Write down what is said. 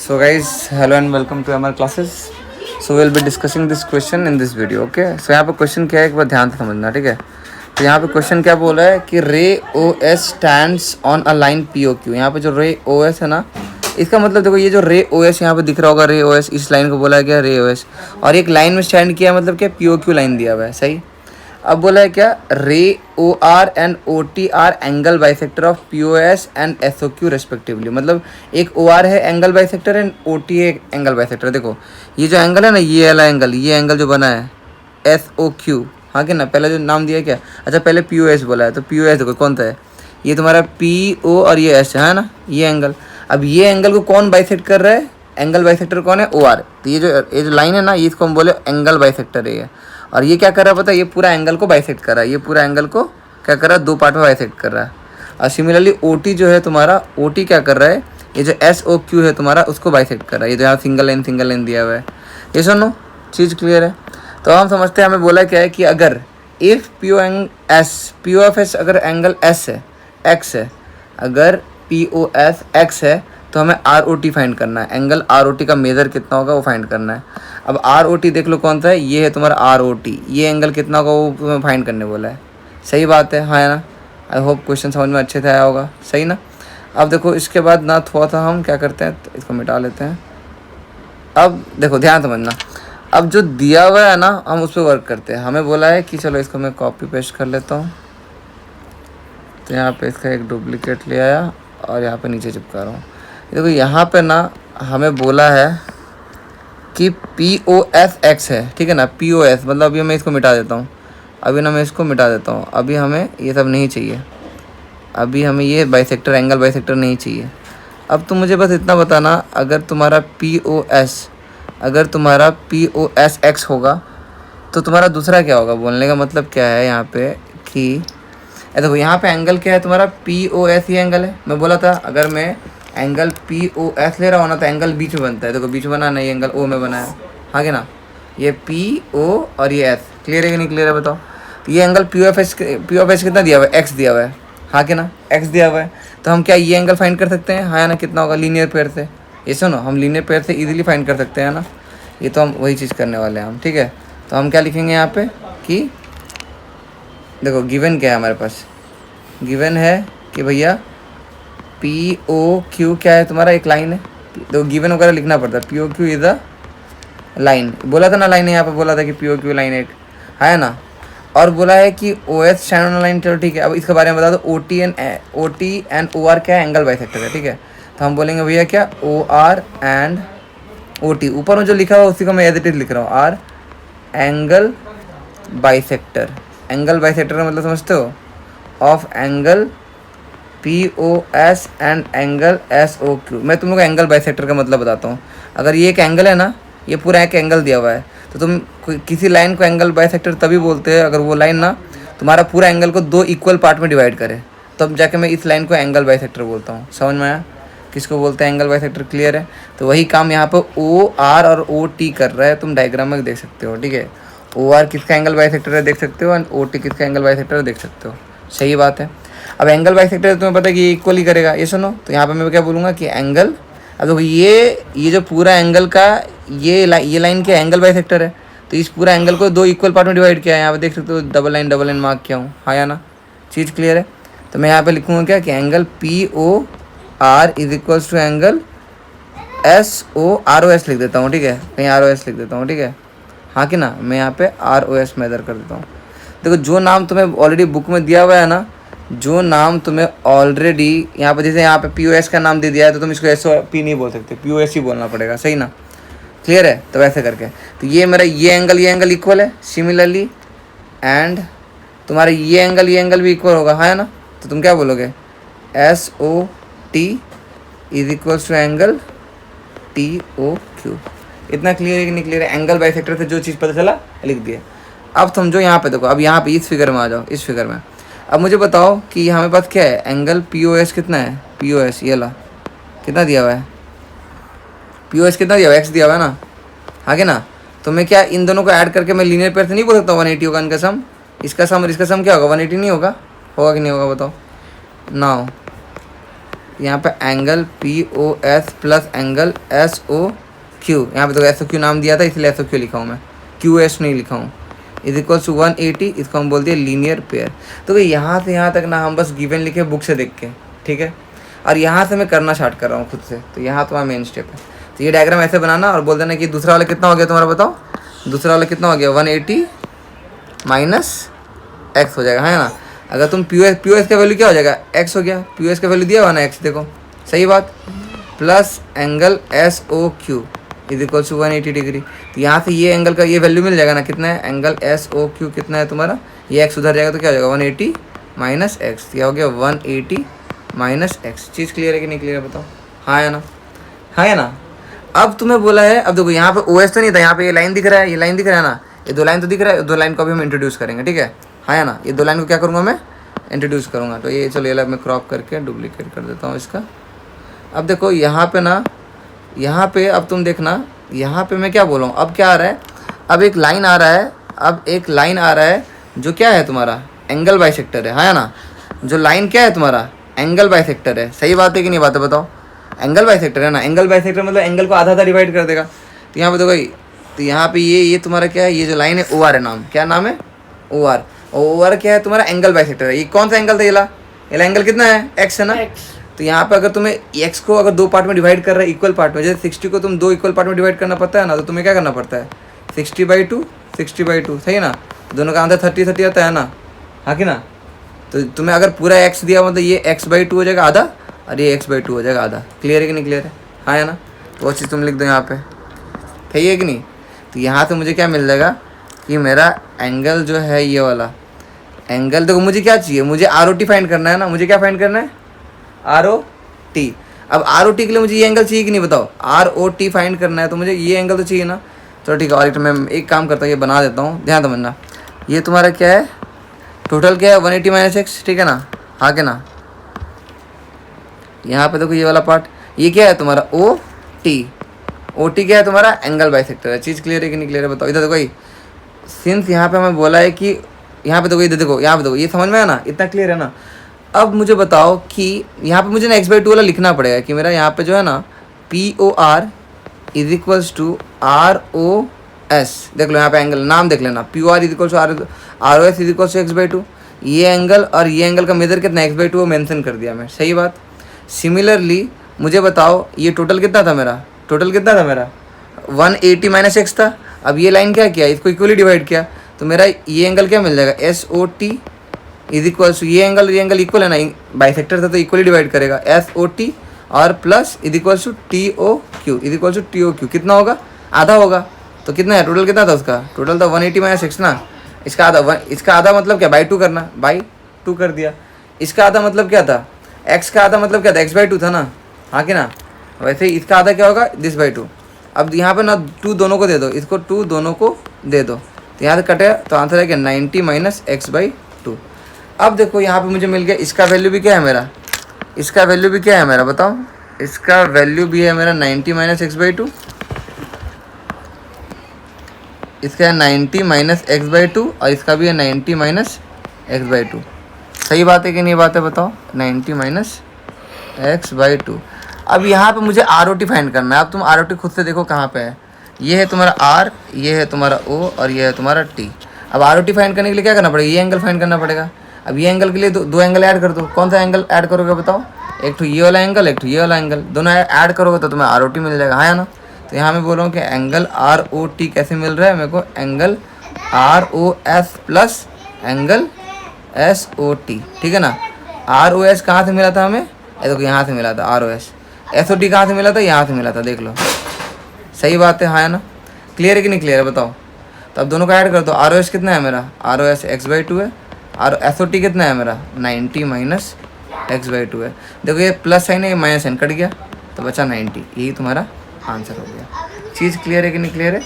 So guys, hello and welcome to our classes. So we'll be discussing this question in this video. Okay. So यहाँ पे question क्या है एक बार ध्यान से समझना, ठीक है। तो यहाँ पे क्वेश्चन क्या बोला है कि ray O S stands on a line P O Q. यहाँ पे जो रे ओ एस है ना, इसका मतलब देखो ये जो रे ओ एस यहाँ पे दिख रहा होगा, रे ओ एस, इस लाइन को बोला गया रे ओ एस, और एक लाइन में स्टैंड किया मतलब क्या, पी ओ क्यू लाइन दिया हुआ है, सही। अब बोला है क्या, ray O R and O T are angle bisector of P O S and S O Q respectively. मतलब एक ओ आर है angle bisector and O T है एंगल बाइसेक्टर। देखो ये जो एंगल है ना, ये वाला एंगल, ये एंगल जो बना है एस ओ क्यू, हाँ कि ना, पहले जो नाम दिया क्या, अच्छा पहले पी ओ एस बोला है, तो पी ओ एस देखो कौन सा है, ये तुम्हारा पी ओ और ये एस है ना, ये एंगल। अब ये एंगल को कौन बाइसेक्ट कर रहा है, एंगल बाइसेक्टर कौन है, ओ आर। तो ये जो लाइन है ना, ये इसको हम बोले एंगल बाइसेक्टर है। और ये क्या कर रहा है पता है, ये पूरा एंगल को बाइसेक्ट कर रहा है, ये पूरा एंगल को क्या कर रहा है, दो पार्ट में बाइसेक्ट कर रहा है। और सिमिलरली ओ टी जो है तुम्हारा, ओ टी क्या कर रहा है, ये जो एस ओ क्यू है तुम्हारा, उसको बाइसेक्ट कर रहा है। ये जो यहाँ सिंगल लाइन दिया हुआ है, ये सुनो, चीज़ क्लियर है। तो हम समझते हैं, हमें बोला क्या है कि अगर if P O S, P O F S अगर एंगल एस है, एक्स है, अगर पी ओ एस एक्स है, तो हमें आर ओ टी फाइंड करना है। एंगल आर ओ टी का मेजर कितना होगा वो फाइंड करना है। अब आर ओ टी देख लो कौन सा है, ये है तुम्हारा आर ओ टी, ये एंगल कितना होगा वो तुम्हें फाइंड करने बोला है। सही बात है, हाँ है ना। आई होप क्वेश्चन समझ में अच्छे से आया होगा, सही ना। अब देखो इसके बाद ना थोड़ा सा हम क्या करते हैं, तो इसको मिटा लेते हैं। अब देखो ध्यान समझना, अब जो दिया हुआ है ना, हम उस पर वर्क करते हैं। हमें बोला है कि चलो इसको मैं कॉपी पेस्ट कर लेता हूँ। तो यहाँ पे इसका एक डुप्लीकेट ले आया और यहाँ पे नीचे चिपका रहा हूँ। देखो यहाँ पे ना हमें बोला है कि पी ओ एस एक्स है, ठीक है ना, पी ओ एस, मतलब अभी मैं इसको मिटा देता हूँ, अभी ना मैं इसको मिटा देता हूँ। अभी हमें ये सब नहीं चाहिए, अभी हमें ये बाइसेक्टर, एंगल बाइसेक्टर नहीं चाहिए। अब तुम मुझे बस इतना बताना, अगर तुम्हारा पी ओ एस, अगर तुम्हारा पी ओ एस एक्स होगा तो तुम्हारा दूसरा क्या होगा। बोलने का मतलब क्या है यहाँ पे कि देखो यहाँ पे एंगल क्या है तुम्हारा, पी ओ एस, ये एंगल है। मैं बोला था अगर मैं एंगल पी ओ एस ले रहा हूँ ना, तो एंगल बीच में बनता है। देखो बीच में बना नहीं, एंगल ओ में बना है, हाँ कि ना। ये पी ओ और ये एस, क्लियर है कि नहीं क्लियर है बताओ। तो ये angle P O F S कितना दिया हुआ है, एक्स दिया हुआ है, हाँ कि ना, एक्स दिया हुआ है। तो हम क्या ये एंगल फाइंड कर सकते हैं, हाँ या ना, कितना होगा, लीनियर पेयर से। ये सुनो, हम लीनियर पेयर से इजीली फाइंड कर सकते हैं ना। ये तो हम वही चीज़ करने वाले हैं हम, ठीक है। तो हम क्या लिखेंगे यहाँ पे कि देखो गिवन क्या है हमारे पास, गिवन है कि भैया पी ओ क्यू क्या है तुम्हारा, एक लाइन है। तो गिवन वगैरह लिखना पड़ता है, P O Q is a line, बोला था ना लाइन है, यहाँ पे बोला था कि पी ओ क्यू लाइन एक है ना। और बोला है कि O S stand on line, चलो ठीक है। अब इसके बारे में बता दो, O T and O R क्या है, एंगल बाइसेक्टर है, ठीक है। तो हम बोलेंगे भैया क्या, O R and O T, ऊपर में जो लिखा हुआ उसी को मैं एज इट इज लिख रहा हूँ, are angle bisector. Angle bisector का मतलब समझते हो, of angle P O S and angle S O Q. मैं तुम लोग को एंगल बाइसेक्टर का मतलब बताता हूँ। अगर ये एक एंगल है ना, ये पूरा एक एंगल दिया हुआ है, तो तुम किसी लाइन को एंगल बाइसेक्टर तभी बोलते हैं अगर वो लाइन ना तुम्हारा पूरा एंगल को दो इक्वल पार्ट में डिवाइड करे, तब जाके मैं इस लाइन को एंगल बाइसेक्टर बोलता हूँ। समझ में आया, किसको बोलते हैं एंगल बाइसेक्टर, क्लियर है। तो वही काम यहाँ पर ओ आर और ओ टी कर रहा है, तुम डायग्राम में देख सकते हो, ठीक है। ओ आर किसका एंगल बाइसेक्टर है देख सकते हो, एंड ओ टी किसका एंगल बाइसेक्टर है देख सकते हो, सही बात है। अब एंगल बाइसेक्टर तुम्हें पता है कि ये इक्वल ही करेगा, ये सुनो। तो यहाँ पे मैं क्या बोलूँगा कि एंगल, अब देखो ये जो पूरा एंगल का ये लाइन क्या एंगल बाइसेक्टर है, तो इस पूरा एंगल को दो इक्वल पार्ट में डिवाइड किया है। यहाँ पे देख सकते हो डबल लाइन मार्क किया हूँ, हाँ या ना, चीज़ क्लियर है। तो मैं यहाँ पे लिखूँगा क्या कि angle P O R is equals to angle S O R O S लिख देता हूँ, ठीक है, कहीं आर ओ एस लिख देता हूँ, ठीक है, हाँ कि ना। मैं यहाँ पे आर ओ एस मेजर कर देता हूँ। देखो जो नाम तुम्हें ऑलरेडी बुक में दिया हुआ है ना, जो नाम तुम्हें ऑलरेडी यहाँ पे, जैसे यहाँ पे पी ओ एस का नाम दे दिया है, तो तुम इसको एस ओ पी नहीं बोल सकते, पी ओ एस ही बोलना पड़ेगा, सही ना, क्लियर है। तो वैसे करके, तो ये मेरा ये एंगल इक्वल है, सिमिलरली एंड तुम्हारा ये एंगल भी इक्वल होगा, हाँ है ना। तो तुम क्या बोलोगे, S O T is equals to angle T O Q. इतना क्लियर है कि नहीं क्लियर है, एंगल बाइसेक्टर से जो चीज़ पता चला लिख दिए। अब समझो यहाँ पे देखो, अब यहाँ पे इस फिगर में आ जाओ, इस फिगर में। अब मुझे बताओ कि हमारे पास क्या है, एंगल पी ओ एस कितना है, पी ओ एस ये ला कितना दिया हुआ है, पी ओ एस कितना दिया हुआ है, एक्स दिया हुआ है ना, हाँ कि ना। तो मैं क्या इन दोनों को ऐड करके मैं लीनियर पेयर से नहीं बोल सकता 180 होगा इनका सम, इसका सम और इसका सम क्या होगा, 180 नहीं होगा, होगा कि नहीं होगा बताओ। नाउ यहाँ पे angle POS plus angle SOQ, यहाँ पे तो SOQ नाम दिया था इसलिए SOQ लिखा हूँ मैं, QS नहीं लिखा हूँ, इज इक्वल टू 180, इसको हम बोलते हैं लीनियर पेयर। तो भाई यहाँ से यहाँ तक ना हम बस गिवन लिखे बुक से देख के, ठीक है, और यहाँ से मैं करना स्टार्ट कर रहा हूँ खुद से, तो यहाँ तुम्हारा मेन स्टेप है। तो ये डायग्राम ऐसे बनाना और बोल देना कि दूसरा वाला कितना हो गया तुम्हारा, बताओ दूसरा वाला कितना हो गया, 180 माइनस एक्स हो जाएगा, है ना। अगर तुम POS का वैल्यू क्या हो जाएगा, एक्स हो गया, POS का वैल्यू दिया हुआ ना एक्स, देखो सही बात, plus angle SOQ is equal to 180 degree. तो यहाँ से ये एंगल का ये वैल्यू मिल जाएगा ना, कितना है एंगल SOQ कितना है तुम्हारा, ये एक्स उधर जाएगा तो क्या हो जाएगा 180 माइनस एक्स, क्या हो गया 180 माइनस एक्स। चीज़ क्लियर है कि नहीं क्लियर है बताओ, हाँ है ना, हाँ है ना। अब तुम्हें बोला है, अब देखो यहाँ पे OS तो नहीं था, यहाँ पे ये लाइन दिख रहा है, ये लाइन दिख रहा है ना, ये दो लाइन तो दिख रहा है, दो लाइन को भी हम इंट्रोड्यूस करेंगे, ठीक है, हाँ है ना। ये दो लाइन को क्या करूँगा मैं, इंट्रोड्यूस करूँगा। तो ये चलो ये मैं क्रॉप करके डुप्लीकेट कर देता हूँ इसका। अब देखो यहाँ पे ना, यहाँ पे अब तुम देखना, यहाँ पे मैं क्या बोल रहा हूँ, अब क्या आ रहा है, अब एक लाइन आ रहा है, अब एक लाइन आ रहा है जो क्या है तुम्हारा एंगल बाइसेक्टर है ना। जो लाइन क्या है तुम्हारा एंगल बाइसेक्टर है, सही बात है कि नहीं बात है बताओ, एंगल बाइसेक्टर है ना। एंगल बाइसेक्टर मतलब एंगल को आधा आधा डिवाइड कर देगा। तो यहाँ पे देखो, तो यहाँ पे ये तुम्हारा क्या है, ये जो लाइन है OR है, नाम क्या नाम है OR। OR क्या है तुम्हारा एंगल बाइसेक्टर है। ये कौन सा एंगल था, ये एंगल कितना है x है ना। तो यहाँ पे अगर तुम्हें x को अगर दो पार्ट में डिवाइड कर रहा है इक्वल पार्ट में, जैसे 60 को तुम दो इक्वल पार्ट में डिवाइड करना पड़ता है ना, तो तुम्हें क्या करना पड़ता है 60/2 60/2, सही है ना। दोनों का आंसर 30 आता है ना, हाँ कि ना। तो तुम्हें अगर पूरा x दिया मतलब ये x/2 हो जाएगा आधा और ये x/2 हो जाएगा आधा। क्लियर है कि नहीं क्लियर है, हाँ है ना। तो वो चीज़ तुम लिख दो यहाँ पे, सही है कि नहीं। तो यहाँ से मुझे क्या मिल जाएगा कि मेरा एंगल जो है ये वाला एंगल, देखो मुझे क्या चाहिए, मुझे ROT फाइंड करना है ना। मुझे क्या फाइंड करना है ROT। अब ROT के लिए मुझे ये एंगल चाहिए कि नहीं बताओ, ROT फाइंड करना है तो मुझे ये एंगल तो चाहिए ना। चलो ठीक है, और मैं एक काम करता हूँ, ये बना देता हूँ, ध्यान समझना। ये तुम्हारा क्या है, टोटल क्या है 180 माइनस एक्स, ठीक है ना, हाँ के ना। यहाँ पे देखो ये वाला पार्ट, ये क्या है तुम्हारा OT क्या है तुम्हारा एंगल बाइसेक्टर है। चीज़ क्लियर है कि नहीं क्लियर है बताओ। इधर देखो ये सिंस यहाँ पे हमें बोला है कि यहाँ पे देखो, इधर देखो, यहाँ पे देखो, ये समझ में आया ना, इतना क्लियर है ना। अब मुझे बताओ कि यहाँ पे मुझे ना x/2 वाला लिखना पड़ेगा कि मेरा यहाँ पे जो है ना POR is equals to ROS। देख लो यहाँ पे एंगल नाम देख लेना, POR is equals to ROS is equals to x/2। ये एंगल और ये एंगल का मेजर कितना x/2 मेंशन कर दिया मैं, सही बात। सिमिलरली मुझे बताओ ये टोटल कितना था मेरा, 180 माइनस एक्स था। अब ये लाइन क्या किया, इसको इक्वली डिवाइड किया, तो मेरा ये एंगल क्या मिल जाएगा SOT इज इक्वल्स टू ये एंगल इक्वल है ना, बाइसेक्टर था तो इक्वली डिवाइड करेगा SOT और plus is equals to TOQ is equals to TOQ कितना होगा, आधा होगा। तो कितना है टोटल, कितना था उसका, टोटल था 180 माइनस एक्स ना। इसका आधा मतलब क्या, बाई 2 करना, बाई 2 कर दिया। इसका आधा मतलब क्या था, x का आधा मतलब क्या था, x/2 था ना, हाँ कि ना। वैसे ही इसका आधा क्या होगा, this/2। अब यहाँ पे ना 2 दोनों को दे दो, इसको 2 दोनों को दे दो, तो यहाँ से कटे तो आंसर है क्या 90 माइनस x/2। अब देखो यहाँ पे मुझे मिल गया, इसका वैल्यू भी क्या है मेरा, इसका वैल्यू भी क्या है मेरा बताओ, इसका वैल्यू भी है मेरा 90 माइनस x/2, इसका है 90 माइनस x/2 और इसका भी है 90 माइनस x/2। सही बात है कि नहीं बात है बताओ, 90 माइनस x/2। अब यहाँ पे मुझे ROT फाइंड करना है। अब तुम ROT खुद से देखो कहाँ पे है, ये है तुम्हारा R, ये है तुम्हारा O और ये है तुम्हारा T। अब ROT फाइंड करने के लिए क्या करना पड़ेगा, ये एंगल फाइंड करना पड़ेगा। अब ये एंगल के लिए दो एंगल ऐड कर दो। कौन सा एंगल ऐड करोगे बताओ, एक तो ये वाला एंगल, एक तो ये वाला एंगल, दोनों ऐड करोगे तो तुम्हें ROT मिल जाएगा, हाँ ना। तो यहाँ मैं बोल रहा हूँ कि एंगल ROT कैसे मिल रहा है मेरे को, angle ROS plus angle SOT, ठीक है ना। ROS कहाँ से मिला था हमें, देखो यहाँ से मिला था ROS। SOT कहाँ से मिला था, यहाँ से मिला था, देख लो। सही बात है, हाँ है ना। क्लियर है कि नहीं क्लियर है बताओ। तो अब दोनों का ऐड कर दो। ROS कितना है मेरा, ROS x/2 है और SOT कितना है मेरा 90 माइनस x/2 है। देखो ये प्लस साइन है, ये माइनस साइन कट गया तो बचा 90। यही तुम्हारा आंसर हो गया। चीज़ क्लियर है कि नहीं क्लियर है।